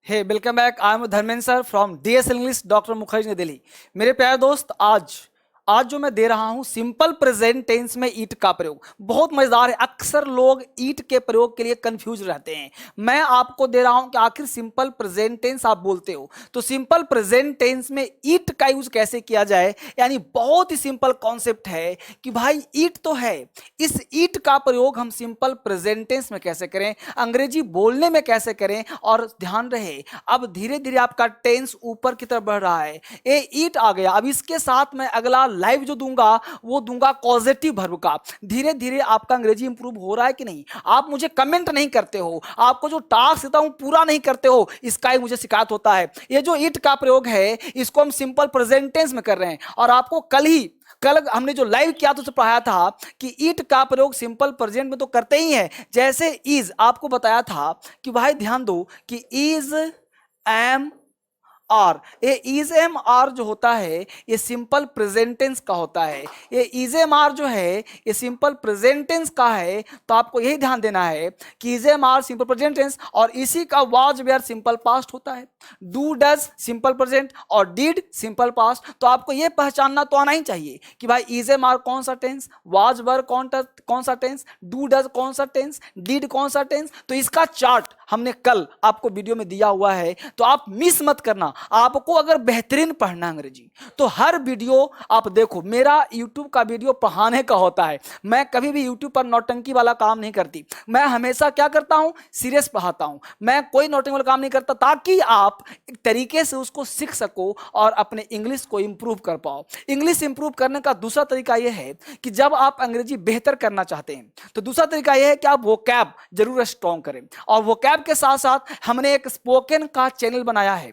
Hey welcome back. I am Dharmendra sir from DS English doctor Mukherjee New Delhi. मेरे प्यारे दोस्त, आज जो मैं दे रहा हूं सिंपल प्रेजेंट टेंस में ईट का प्रयोग बहुत मजेदार है। अक्सर लोग ईट के प्रयोग के लिए कंफ्यूज रहते हैं। मैं आपको दे रहा हूं कि आखिर सिंपल प्रेजेंट टेंस आप बोलते हो तो सिंपल प्रेजेंट टेंस में ईट का यूज कैसे किया जाए। यानी बहुत ही सिंपल कॉन्सेप्ट है कि भाई ईट तो है, इस ईट का प्रयोग हम सिंपल प्रेजेंट टेंस में कैसे करें, अंग्रेजी बोलने में कैसे करें। और ध्यान रहे, अब धीरे धीरे आपका टेंस ऊपर की तरफ बढ़ रहा है। ये ईट आ गया, अब इसके साथ मैं अगला लाइव जो दूंगा वो दूंगा कॉजेटिव वर्ब का। धीरे धीरे आपका अंग्रेजी इंप्रूव हो रहा है कि नहीं। आप मुझे कमेंट नहीं करते हो, आपको जो टास्क देता हूं पूरा नहीं करते हो, इसका ही मुझे शिकायत होता है। ये जो इट का प्रयोग है इसको हम सिंपल प्रेजेंट टेंस में कर रहे हैं। और आपको कल हमने जो लाइव किया तो उसे पढ़ाया था कि ईट का प्रयोग सिंपल प्रेजेंट में तो करते ही है। जैसे इज आपको बताया था कि भाई ध्यान दो कि इज एम आर, ये इज एम आर जो होता है ये सिंपल प्रेजेंट टेंस का होता है। ये इज एम आर जो है ये सिंपल प्रेजेंट टेंस का है। तो आपको यही ध्यान देना है कि is am are simple present tense और इसी का वाज वेयर सिंपल पास्ट होता है। डू डज सिंपल प्रेजेंट और डिड सिंपल पास्ट। तो आपको ये पहचानना तो आना ही चाहिए कि भाई इज एम आर कौन सा टेंस, वाज वेयर कौन सा टेंस, डू डज कौन सा टेंस, डिड कौन सा टेंस। तो इसका चार्ट हमने कल आपको वीडियो में दिया हुआ है, तो आप मिस मत करना। आपको अगर बेहतरीन पढ़ना अंग्रेजी तो हर वीडियो आप देखो। मेरा यूट्यूब का वीडियो पढ़ाने का होता है, मैं कभी भी यूट्यूब पर नौटंकी वाला काम नहीं करती। मैं हमेशा क्या करता हूं, सीरियस पढ़ाता हूं। मैं कोई नौटंकी वाला काम नहीं करता ताकि आप एक तरीके से उसको सीख सको और अपने इंग्लिश को इंप्रूव कर पाओ। इंग्लिश इंप्रूव करने का दूसरा तरीका यह है कि जब आप अंग्रेजी बेहतर करना चाहते हैं तो दूसरा तरीका यह है कि आप वोकैब जरूर स्ट्रॉन्ग करें। और वोकैब के साथ साथ हमने एक स्पोकन का चैनल बनाया है,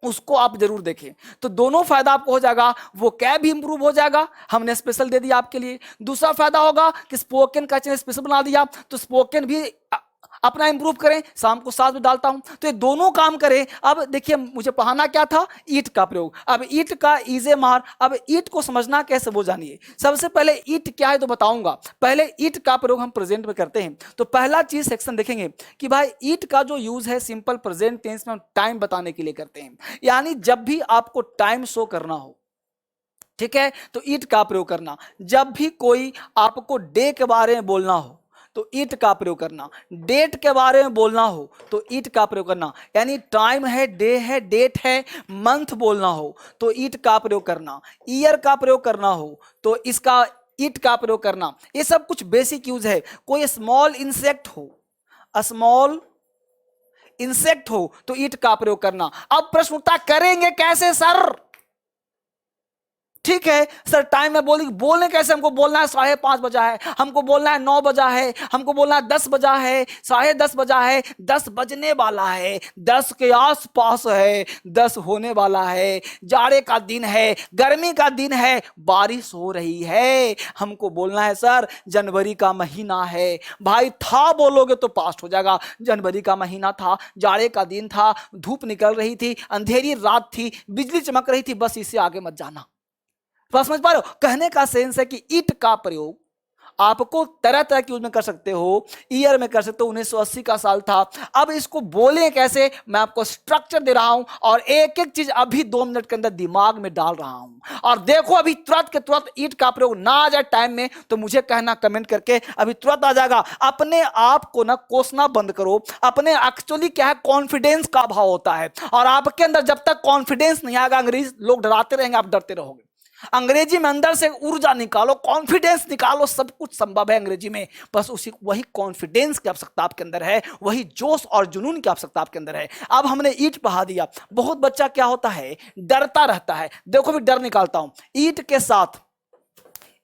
उसको आप जरूर देखें। तो दोनों फायदा आपको हो जाएगा, वो कैब भी इंप्रूव हो जाएगा, हमने स्पेशल दे दिया आपके लिए। दूसरा फायदा होगा कि स्पोकन का चैनल स्पेशल बना दिया तो स्पोकन भी अपना इंप्रूव करें। शाम को 7 बजे डालता हूं तो ये दोनों काम करें। अब देखिए मुझे पढ़ाना क्या था, ईट का प्रयोग। अब ईट का इजे मार, अब ईट को समझना कैसे वो जानिए। सबसे पहले ईट क्या है तो बताऊंगा। पहले ईट का प्रयोग हम प्रेजेंट में करते हैं। तो पहला चीज सेक्शन देखेंगे कि भाई ईट का जो यूज है सिंपल प्रेजेंट टेंस में हम टाइम बताने के लिए करते हैं। यानी जब भी आपको टाइम शो करना हो, ठीक है, तो ईट का प्रयोग करना। जब भी कोई आपको डे के बारे में बोलना हो तो ईट का प्रयोग करना। डेट के बारे में बोलना हो तो ईट का प्रयोग करना। यानी टाइम है, डे है, डेट है, मंथ बोलना हो तो ईट का प्रयोग करना। ईयर का प्रयोग करना हो तो इसका ईट का प्रयोग करना। ये सब कुछ बेसिक यूज है। कोई स्मॉल इंसेक्ट हो, स्मॉल इंसेक्ट हो तो ईट का प्रयोग करना। अब प्रश्न उठता करेंगे कैसे सर। ठीक है सर, टाइम में बोलने कैसे। हमको बोलना है 5:30 बजा है, हमको बोलना है 9 बजा है, हमको बोलना है 10 बजा है, 10:30 बजा है, 10 बजने वाला है, 10 के आसपास है, 10 होने वाला है, जाड़े का दिन है, गर्मी का दिन है, बारिश हो रही है। हमको बोलना है सर जनवरी का महीना है। भाई था बोलोगे तो पास्ट हो जाएगा। जनवरी का महीना था, जाड़े का दिन था, धूप निकल रही थी, अंधेरी रात थी, बिजली चमक रही थी, बस इससे आगे मत जाना। तो समझ पा रहे हो, कहने का सेंस है कि ईट का प्रयोग आपको तरह तरह की यूज में कर सकते हो। ईयर में कर सकते हो, 1980 का साल था। अब इसको बोले कैसे मैं आपको स्ट्रक्चर दे रहा हूं और एक एक चीज अभी 2 मिनट के अंदर दिमाग में डाल रहा हूं। और देखो अभी तुरंत के तुरंत ईट का प्रयोग ना आ जाए टाइम में तो मुझे कहना कमेंट करके, अभी तुरंत आ जाएगा। अपने आप को ना कोसना बंद करो। अपने एक्चुअली क्या है, कॉन्फिडेंस का अभाव होता है और आपके अंदर जब तक कॉन्फिडेंस नहीं आएगा, अंग्रेजी लोग डराते रहेंगे, आप डरते रहोगे। अंग्रेजी में अंदर से ऊर्जा निकालो, कॉन्फिडेंस निकालो, सब कुछ संभव है अंग्रेजी में। बस उसी वही कॉन्फिडेंस की आवश्यकता आपके अंदर है, वही जोश और जुनून की आवश्यकता आपके अंदर है। अब हमने ईट पढ़ा दिया। बहुत बच्चा क्या होता है, डरता रहता है। देखो भी डर निकालता हूं। ईट के साथ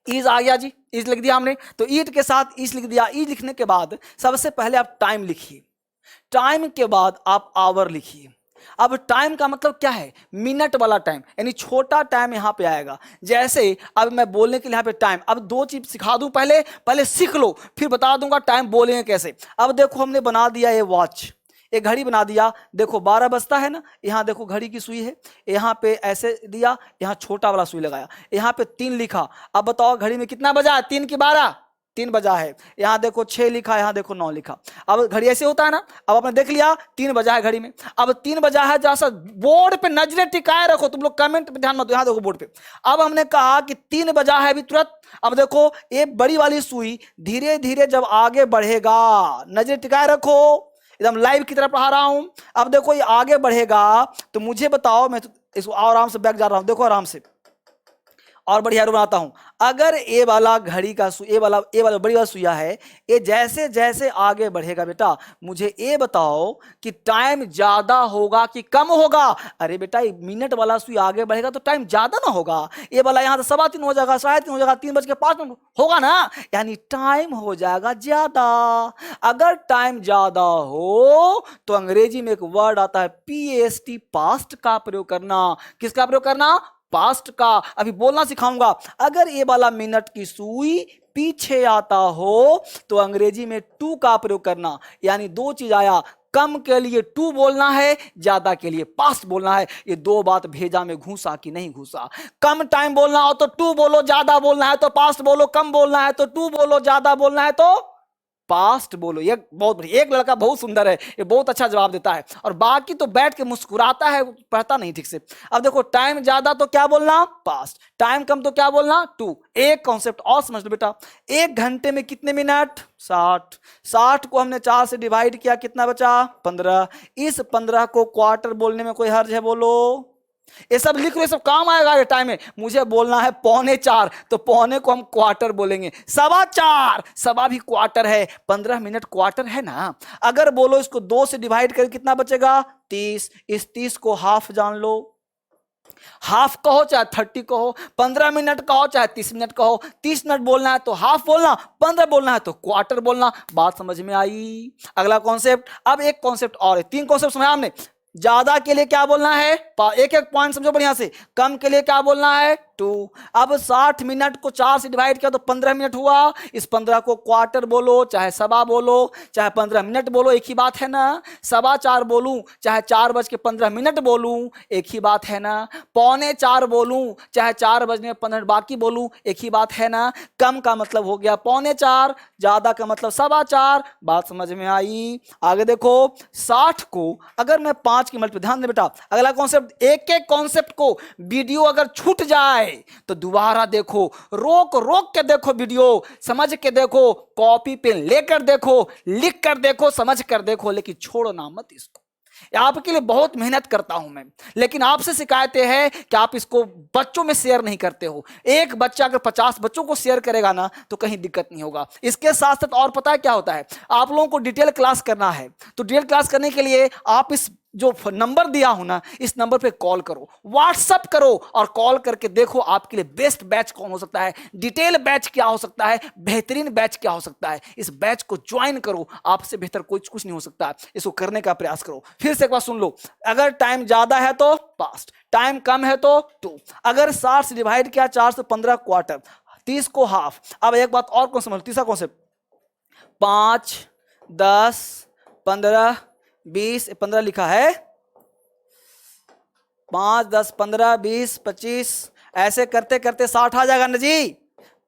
इज आ गया जी, इज लिख दिया हमने। तो ईट के साथ इज लिख दिया। इज लिखने के बाद सबसे पहले आप टाइम लिखिए, टाइम के बाद आप आवर लिखिए। अब टाइम का मतलब क्या है, मिनट वाला टाइम, यानी छोटा टाइम यहां पे आएगा। जैसे अब मैं बोलने के लिए यहां पे टाइम, अब 2 चीज सिखा दूं, पहले सीख लो फिर बता दूंगा टाइम बोलेंगे कैसे। अब देखो हमने बना दिया ये वॉच, एक घड़ी बना दिया। देखो 12 बजता है ना, यहाँ देखो घड़ी की सुई है, यहाँ पे ऐसे दिया, यहाँ छोटा वाला सुई लगाया, यहाँ पे 3 लिखा। अब बताओ घड़ी में कितना बजा, 3 की 12, 3 बजा है, यहाँ देखो 6 लिखा, यहाँ देखो 9 लिखा। अब घड़ी ऐसे होता है ना, अब आपने देख लिया 3 बजा है घड़ी में। अब 3 बजा है, जरा सा बोर्ड पे नजरें टिकाए रखो, तुम लोग कमेंट पे ध्यान मत दो, यहाँ देखो बोर्ड पे। अब हमने कहा कि 3 बजा है अभी तुरंत। अब देखो ये बड़ी वाली सुई धीरे धीरे जब आगे बढ़ेगा, नजरें टिकाए रखो, एकदम लाइव की तरह पढ़ा रहा हूं। अब देखो ये आगे बढ़ेगा तो मुझे बताओ, मैं तो इसको आराम से बैक जा रहा हूं, देखो आराम से और बढ़िया बनाता हूं। अगर ये वाला घड़ी का ये वाला बड़ी वाला सुइया है, ये जैसे जैसे आगे बढ़ेगा बेटा, मुझे ये बताओ कि टाइम ज्यादा होगा कि कम होगा। अरे बेटा ये मिनट वाला सुई आगे बढ़ेगा तो टाइम ज्यादा ना होगा, ये वाला यहाँ से 3:15 हो जाएगा, 3:30 हो जाएगा, 3:05 होगा ना, यानी टाइम हो जाएगा ज्यादा। अगर टाइम ज्यादा हो तो अंग्रेजी में एक वर्ड आता है PAST, पास्ट का प्रयोग करना। किसका प्रयोग करना? पास्ट का। अभी बोलना सिखाऊंगा। अगर ये वाला मिनट की सुई पीछे आता हो तो अंग्रेजी में टू का प्रयोग करना, यानी 2 चीज आया, कम के लिए टू बोलना है, ज्यादा के लिए पास्ट बोलना है। ये 2 बात भेजा में घुसा कि नहीं घुसा? कम टाइम बोलना हो तो टू बोलो, ज्यादा बोलना है तो पास्ट बोलो, कम बोलना है तो टू बोलो, ज्यादा बोलना है तो पास्ट बोलो। ये बहुत बढ़िया, एक लड़का बहुत सुंदर है, ये बहुत अच्छा जवाब देता है, और बाकी तो बैठ के मुस्कुराता है, पढ़ता नहीं ठीक से। अब देखो टाइम ज्यादा तो क्या बोलना? पास्ट। टाइम कम तो क्या बोलना? टू। एक कॉन्सेप्ट और समझ लो बेटा, 1 घंटे में कितने मिनट? 60। 60 को हमने 4 से डिवाइड किया, कितना बचा? 15। इस 15 को क्वार्टर बोलने में कोई हर्ज है? बोलो। ये सब लिख लो, ये सब काम आएगा ये टाइम में। मुझे बोलना है 3:45, तो पौने को हम क्वार्टर बोलेंगे। 4:15, सवा भी क्वार्टर है, 15 मिनट क्वार्टर है ना। अगर बोलो इसको 2 से डिवाइड करके कितना बचेगा? 30। इस 30 को हाफ जान लो, हाफ कहो चाहे 30 कहो, 15 मिनट कहो चाहे 30 मिनट कहो। 30 मिनट बोलना है तो हाफ बोलना, 15 बोलना है तो क्वार्टर बोलना। बात समझ में आई? अगला कॉन्सेप्ट। अब एक कॉन्सेप्ट और है, 3 कॉन्सेप्ट समझा हमने। ज्यादा के लिए क्या बोलना है? एक एक पॉइंट समझो बढ़िया से। कम के लिए क्या बोलना है? 2। अब 60 मिनट को 4 से डिवाइड किया तो 15 मिनट हुआ। इस 15 को क्वार्टर बोलो चाहे सवा बोलो चाहे 15 मिनट बोलो, एक ही बात है ना। 4:15 बोलूं चाहे 4:15 बोलूं, एक ही बात है ना। 3:45 बोलूं चाहे 4:15 बाकी बोलूं, एक ही बात है ना। कम का मतलब हो गया 3:45, ज्यादा का मतलब 4:15। बात समझ में आई? आगे देखो, 60 को अगर मैं 5 की मल्टीपल, ध्यान दे बेटा, अगला कॉन्सेप्ट, एक एक कॉन्सेप्ट को वीडियो अगर छूट जाए तो दोबारा देखो, रोक रोक के देखो, वीडियो समझ के देखो, कॉपी पेन लेकर देखो, लिख कर देखो, समझ कर देखो, लेकिन छोड़ना मत इसको। आपके लिए बहुत मेहनत करता हूं मैं, लेकिन आपसे शिकायतें हैं कि आप इसको बच्चों में शेयर नहीं करते हो। एक बच्चा अगर 50 बच्चों को शेयर करेगा ना तो कहीं दिक्कत नहीं होगा। इसके साथ साथ और पता है क्या होता है, आप लोगों को डिटेल क्लास करना है, तो डिटेल क्लास करने के लिए आप इस जो नंबर दिया हूं ना, इस नंबर पे कॉल करो, व्हाट्सएप करो, और कॉल करके देखो आपके लिए बेस्ट बैच कौन हो सकता है, डिटेल बैच क्या हो सकता है, बेहतरीन बैच क्या हो सकता है। इस बैच को ज्वाइन करो, आपसे बेहतर कुछ नहीं हो सकता। इसको करने का प्रयास करो। फिर से एक बार सुन लो, अगर टाइम ज्यादा है तो पास्ट, टाइम कम है तो 2। अगर 60 से डिवाइड किया 4 से 15 क्वार्टर, 30 को हाफ। अब एक बात और कौन समझ, तीसरा कॉन्सेप्ट, 5, 10, 15, 20, 15 लिखा है, 5, 10, 15, 20, 25, ऐसे करते करते 60 आ जाएगा ना जी।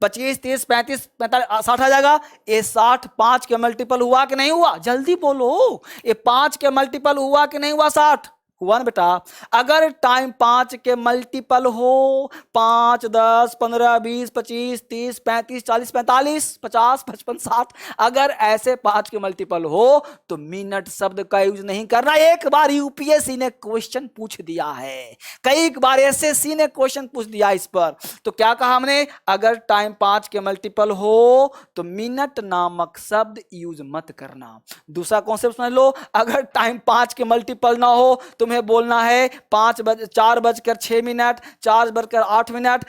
25, 30, 35, 45, 60 आ जाएगा। ये 60 5 के मल्टीपल हुआ कि नहीं हुआ? जल्दी बोलो, ये 5 के मल्टीपल हुआ कि नहीं हुआ? 60 हुआ ना बेटा। अगर टाइम 5 के मल्टीपल हो, 5, 10, 15, 20, 25, 30, 35, 40, 45, 50, 55, 60, अगर ऐसे 5 के मल्टीपल हो तो मिनट शब्द का यूज नहीं करना। एक बार यूपीएससी ने क्वेश्चन पूछ दिया है, कई बार एसएससी ने क्वेश्चन पूछ दिया इस पर। तो क्या कहा हमने, अगर टाइम 5 के मल्टीपल हो तो मिनट नामक शब्द यूज मत करना। दूसरा कॉन्सेप्ट समझ लो, अगर टाइम 5 के मल्टीपल ना हो, तुम्हें बोलना है 4:06, 4:08, 4:09,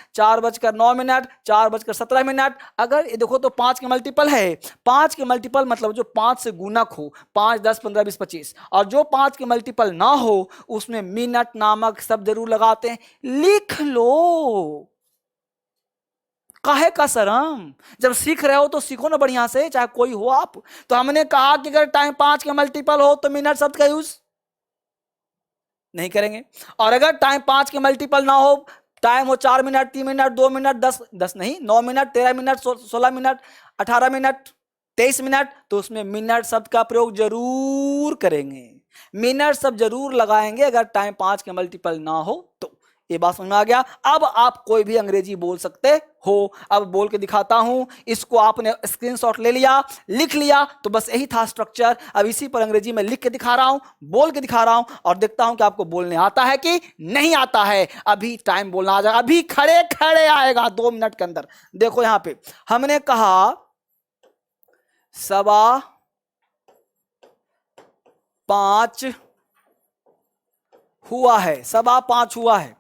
4:17। अगर ये देखो तो 5 के मल्टीपल है, 5 के मल्टीपल मतलब जो 5 से गुणक हो, 5, 10, 15, 20, 25, और जो 5 के मल्टीपल ना हो उसमें मिनट नामक शब्द जरूर लगाते हैं। लिख लो, काहे का शरम, जब सीख रहे हो तो सीखो ना बढ़िया से, चाहे कोई हो आप। तो हमने कहा कि अगर टाइम 5 के मल्टीपल हो तो मिनट शब्द का यूज नहीं करेंगे, और अगर टाइम 5 के मल्टीपल ना हो, टाइम हो 4 मिनट, 3 मिनट, 2 मिनट, 10 नहीं 9 minute, 13 minute, 16 minute, 18 minute, 23 minute, तो उसमें मिनट शब्द का प्रयोग जरूर करेंगे, मिनट शब्द जरूर लगाएंगे अगर टाइम 5 के मल्टीपल ना हो तो। ये बात समझ में आ गया। अब आप कोई भी अंग्रेजी बोल सकते हो। अब बोल के दिखाता हूं, इसको आपने स्क्रीनशॉट ले लिया, लिख लिया, तो बस यही था स्ट्रक्चर। अब इसी पर अंग्रेजी में लिख के दिखा रहा हूं, बोल के दिखा रहा हूं, और देखता हूं कि आपको बोलने आता है कि नहीं आता है। अभी टाइम बोलना आ जाएगा, अभी खड़े खड़े आएगा 2 मिनट के अंदर। देखो यहां पे हमने कहा 5:15 हुआ है, 5:15 हुआ है,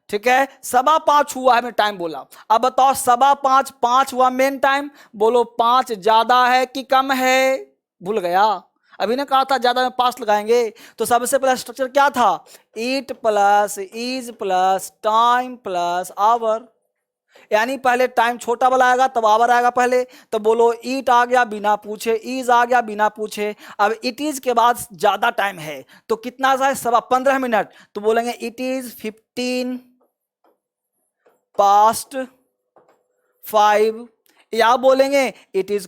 ठीक है, 5:15 हुआ है, मैं टाइम बोला। अब बताओ 5:15 5 हुआ मेन टाइम, बोलो 5 ज्यादा है कि कम है? भूल गया, अभी ने कहा था ज्यादा में पास लगाएंगे। तो सबसे पहला स्ट्रक्चर क्या था? It plus is plus time plus our, यानी पहले टाइम छोटा वाला आएगा तब आवर आएगा पहले। तो बोलो ईट आ गया बिना पूछे, इज आ गया बिना पूछे। अब इट इज के बाद ज्यादा टाइम है तो कितना है? 15:15 मिनट, तो बोलेंगे इट इज 15:05, या बोलेंगे इट इज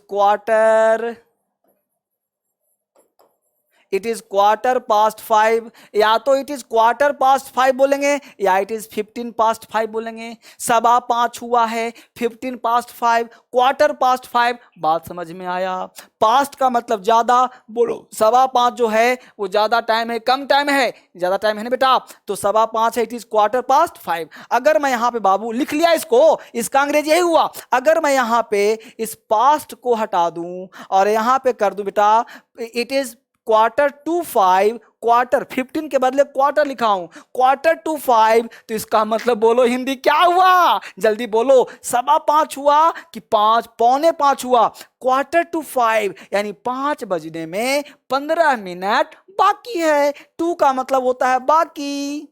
क्वार्टर पास्ट 5, या तो इट इज क्वार्टर पास्ट 5 बोलेंगे, या इट इज 15:05 बोलेंगे। 5:15 हुआ है, 15:05, क्वार्टर पास्ट 5। बात समझ में आया? पास्ट का मतलब ज्यादा, बोलो 5:15 जो है वो ज्यादा टाइम है कम टाइम है? ज्यादा टाइम है ना बेटा, तो 5:15 है, इट इज क्वार्टर पास्ट 5। अगर मैं यहां पे बाबू लिख लिया इसको, इसका अंग्रेजी यही हुआ। अगर मैं यहां पे इस पास्ट को हटा दूं और यहां पे कर दूं बेटा इट इज Quarter-to-5, क्वार्टर 15 के बदले क्वार्टर लिखा हूं, Quarter-to-5, तो इसका मतलब बोलो हिंदी क्या हुआ? जल्दी बोलो, 5:15 हुआ कि 5:45 हुआ? Quarter-to-5 यानी 5 बजने में 15 मिनट बाकी है। 2 का मतलब होता है बाकी,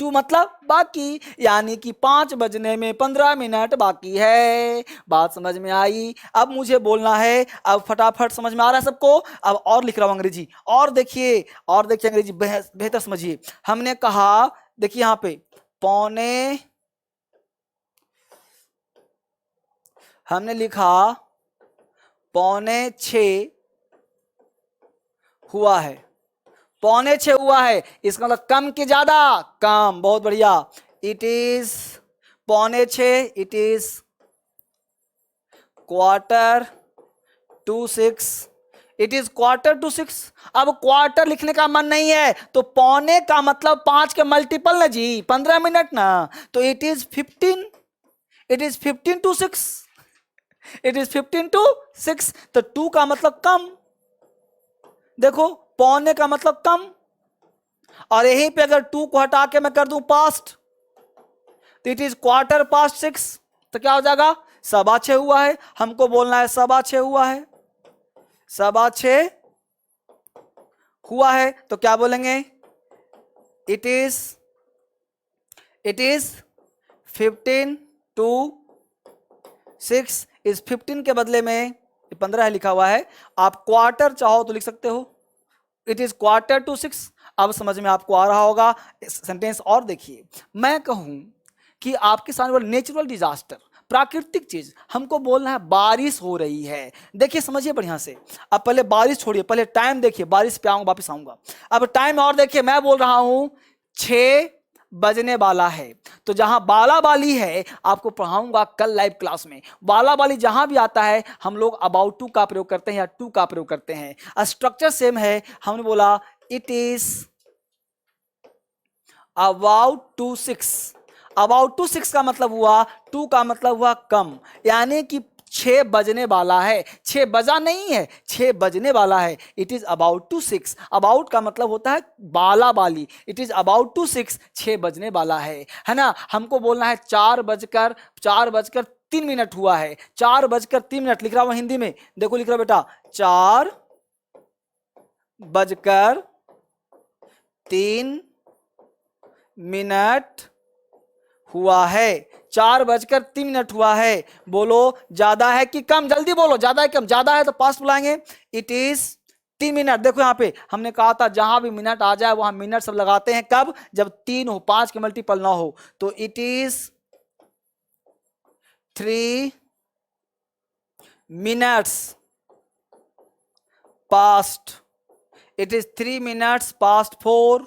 2 मतलब बाकी, यानी कि 5 बजने में 15 मिनट बाकी है। बात समझ में आई? अब मुझे बोलना है, अब फटाफट समझ में आ रहा है सबको? अब और लिख रहा हूं अंग्रेजी, और देखिए अंग्रेजी बेहतर समझिए। हमने कहा, देखिए यहां पे हमने लिखा 5:45 हुआ है, 5:45 हुआ है, इसका मतलब कम कि ज्यादा? कम, बहुत बढ़िया। It is 5:45, it is Quarter-to-6, it is Quarter-to-6। अब क्वार्टर लिखने का मन नहीं है तो पौने का मतलब 5 के मल्टीपल ना जी, 15 मिनट ना, तो it is 15, it is 15-6, it is 15-6, तो 2 का मतलब कम। देखो पौने का मतलब कम, और यहीं पे अगर 2 को हटा के मैं कर दूं पास्ट, तो इट इज क्वार्टर पास्ट 6, तो क्या हो जाएगा? 6:15 हुआ है। हमको बोलना है 6:15 हुआ है, 6:15 हुआ है, तो क्या बोलेंगे? इट इज 15-6, इस 15 के बदले में 15 लिखा हुआ है, आप क्वार्टर चाहो तो लिख सकते हो, इट इज Quarter-to-6। अब समझ में आपको आ रहा होगा। सेंटेंस और देखिए, मैं कहूं कि आपके सामने नेचुरल डिजास्टर, प्राकृतिक चीज, हमको बोलना है बारिश हो रही है। देखिए समझिए बढ़िया से, अब पहले बारिश छोड़िए, पहले टाइम देखिए, बारिश पे आऊंगा, वापिस आऊंगा। अब टाइम और देखिए, मैं बोल रहा हूं 6 बजने वाला है, तो जहां बाला बाली है आपको पढ़ाऊंगा कल लाइव क्लास में। बाला बाली जहां भी आता है हम लोग अबाउट टू का प्रयोग करते हैं या टू का प्रयोग करते हैं, स्ट्रक्चर सेम है। हमने बोला इट इज About-to-6, About-to-6 का मतलब हुआ, 2 का मतलब हुआ कम, यानी कि 6 बजने वाला है, 6 बजा नहीं है, 6 बजने वाला है। इट इज About-to-6, अबाउट का मतलब होता है बाला बाली, इट इज About-to-6, 6 बजने वाला है ना। हमको बोलना है 4:03 हुआ है, 4:03 लिख रहा हूं हिंदी में, देखो लिख रहा बेटा 4:03 हुआ है, 4:03 हुआ है। बोलो ज्यादा है कि कम? जल्दी बोलो, ज्यादा है कम? ज्यादा है तो पास्ट बुलाएंगे, इट इज 3 मिनट। देखो यहां पे हमने कहा था जहां भी मिनट आ जाए वहां मिनट सब लगाते हैं, कब? जब 3 हो, 5 के मल्टीपल ना हो। तो it is 3 minutes past. It is 3 minutes past 4.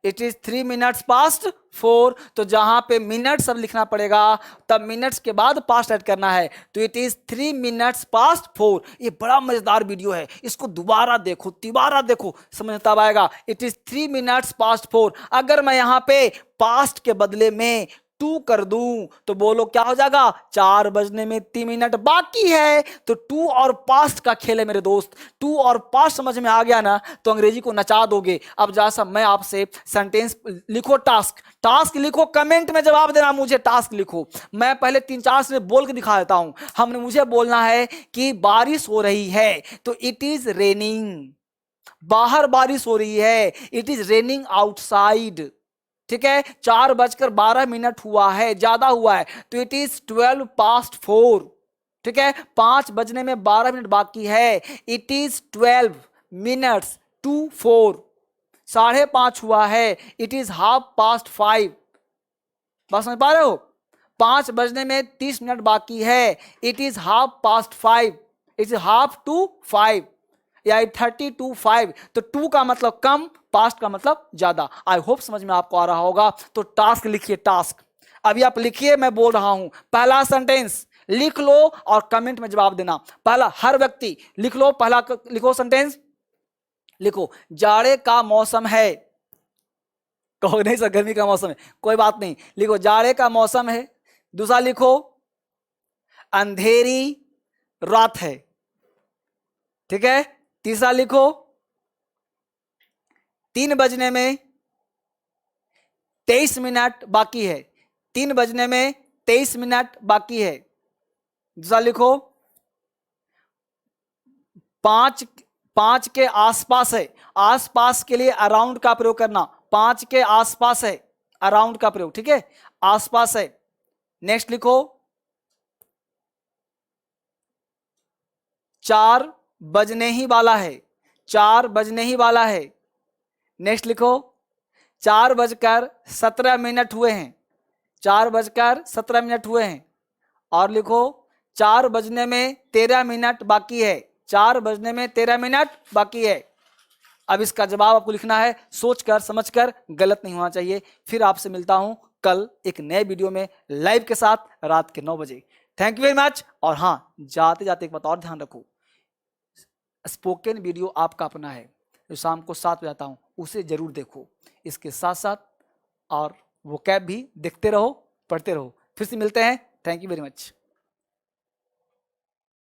It is 3 minutes past 4. तो जहां पे मिनट्स अब लिखना पड़ेगा, तब मिनट्स के बाद पास्ट ऐड करना है, तो इट इज 3 minutes past 4. ये बड़ा मजेदार वीडियो है, इसको दोबारा देखो, तिबारा देखो, समझ तब आएगा. It is 3 minutes past 4. अगर मैं यहां पे पास्ट के बदले में 2 कर दूं तो बोलो क्या हो जाएगा, 4 बजने में 3 मिनट बाकी है. तो 2 और पास्ट का खेल है मेरे दोस्त. 2 और पास्ट समझ में आ गया ना, तो अंग्रेजी को नचा दोगे. अब जैसा मैं आपसे सेंटेंस लिखो, टास्क लिखो, कमेंट में जवाब देना, मुझे टास्क लिखो. मैं पहले 3-4 से बोल के दिखा देता हूं. हमने मुझे बोलना है कि बारिश हो रही है, तो इट इज रेनिंग. बाहर बारिश हो रही है, इट इज रेनिंग आउटसाइड. ठीक है, 4:12 हुआ है, ज्यादा हुआ है, तो इट इज 12 past 4. ठीक है, 5 बजने में 12 मिनट बाकी है, इट इज 12 minutes to 4. 5:30 हुआ है, इट इज 5:30. बात समझ पा रहे हो? 5 बजने में 30 मिनट बाकी है, इट इज 5:30. इट इज 4:30 या 3:35. तो 2 का मतलब कम, पास्ट का मतलब ज्यादा. आई होप समझ में आपको आ रहा होगा. तो टास्क लिखिए, टास्क अभी आप लिखिए, मैं बोल रहा हूं. पहला सेंटेंस लिख लो और कमेंट में जवाब देना. पहला, हर व्यक्ति लिख लो, पहला लिखो सेंटेंस. लिखो, जाड़े का मौसम है. कहो नहीं सर गर्मी का मौसम है, कोई बात नहीं, लिखो जाड़े का मौसम है. दूसरा लिखो, अंधेरी रात है. ठीक है. तीसरा लिखो, 3 बजने में 23 मिनट बाकी है. 3 बजने में 23 मिनट बाकी है. दूसरा लिखो, 5 के आसपास है. आसपास के लिए अराउंड का प्रयोग करना. 5 के आसपास है, अराउंड का प्रयोग. ठीक है, आसपास है. नेक्स्ट लिखो, 4 बजने ही वाला है. 4 बजने ही वाला है. नेक्स्ट लिखो, 4:17 हुए हैं. 4:17 हुए हैं. और लिखो, 4 बजने में 13 मिनट बाकी है. 4 बजने में 13 मिनट बाकी है. अब इसका जवाब आपको लिखना है, सोचकर समझकर, गलत नहीं होना चाहिए. फिर आपसे मिलता हूं कल एक नए वीडियो में लाइव के साथ रात के 9 बजे. Thank you very much. और हाँ, जाते जाते एक बात और ध्यान रखो, स्पोकन वीडियो आपका अपना है, जो शाम को 7 बजे आता हूं, उसे जरूर देखो. इसके साथ साथ और वो कैब भी देखते रहो, पढ़ते रहो. फिर से मिलते हैं. Thank you very much.